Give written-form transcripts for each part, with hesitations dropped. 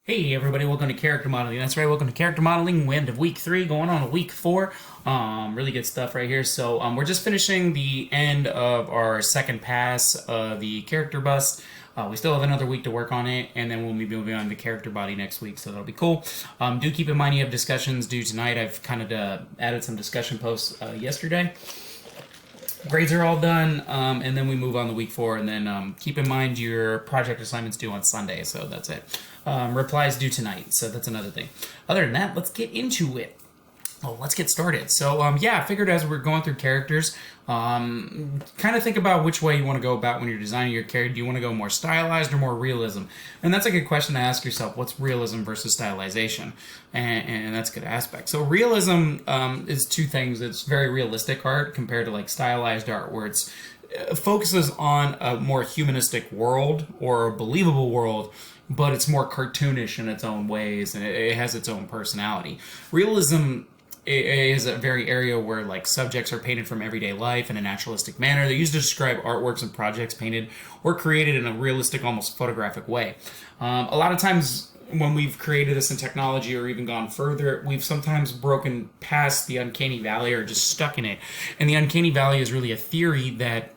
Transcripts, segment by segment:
Hey everybody, welcome to Character Modeling. That's right, welcome to Character Modeling. We end of week 3, going on to week 4. Really good stuff right here. So we're just finishing the end of our second pass of the character bust. We still have another week to work on it, and then we'll be moving on to character body next week, so that'll be cool. Do keep in mind you have discussions due tonight. I've kind of added some discussion posts yesterday. Grades are all done, and then we move on to week 4, and then keep in mind your project assignments due on Sunday, so that's it. Replies due tonight, so that's another thing. Other than that, let's get into it. Well, let's get started. So, I figured as we're going through characters, kind of think about which way you want to go about when you're designing your character. Do you want to go more stylized or more realism? And that's a good question to ask yourself. What's realism versus stylization? And that's a good aspect. So realism is two things. It's very realistic art compared to like stylized art where it focuses on a more humanistic world or a believable world, but it's more cartoonish in its own ways and it has its own personality. Realism is a very area where like subjects are painted from everyday life in a naturalistic manner. They're used to describe artworks and projects painted or created in a realistic, almost photographic way. A lot of times when we've created this in technology or even gone further, we've sometimes broken past the uncanny valley or just stuck in it. And the uncanny valley is really a theory that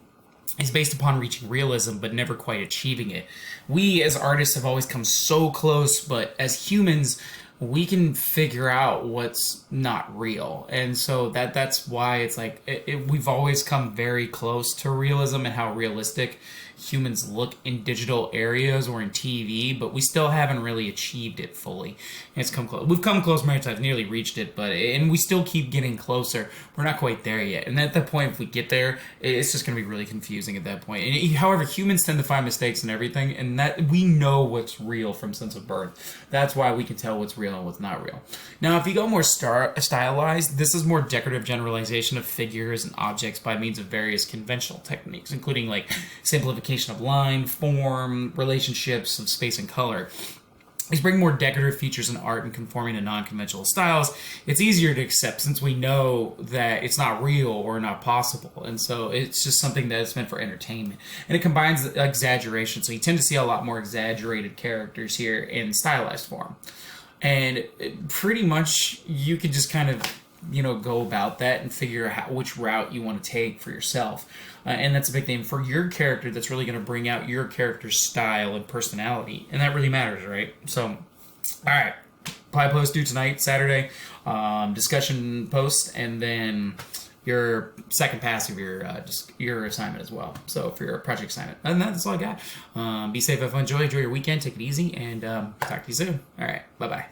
is based upon reaching realism but never quite achieving it. We as artists have always come so close, but as humans, we can figure out what's not real. And so that's why it's like we've always come very close to realism and how realistic humans look in digital areas or in TV, but we still haven't really achieved it fully. And it's come close. We've come close many times, nearly reached it, and we still keep getting closer. We're not quite there yet. And at that point, if we get there, it's just going to be really confusing at that point. And however, humans tend to find mistakes in everything, and that we know what's real from sense of birth. That's why we can tell what's real and what's not real. Now, if you go more stylized, this is more decorative generalization of figures and objects by means of various conventional techniques, including like simplification of line, form, relationships of space and color. These bring more decorative features in art and conforming to non-conventional styles. It's easier to accept since we know that it's not real or not possible. And so it's just something that is meant for entertainment. And it combines exaggeration. So you tend to see a lot more exaggerated characters here in stylized form. And pretty much you can just kind of go about that and figure out which route you want to take for yourself. And that's a big thing for your character. That's really going to bring out your character's style and personality. And that really matters, right? So, all right. Pie post due tonight, Saturday. Discussion post, and then your second pass of your assignment as well. So for your project assignment. And that's all I got. Be safe, have fun, enjoy your weekend, take it easy, and talk to you soon. All right. Bye-bye.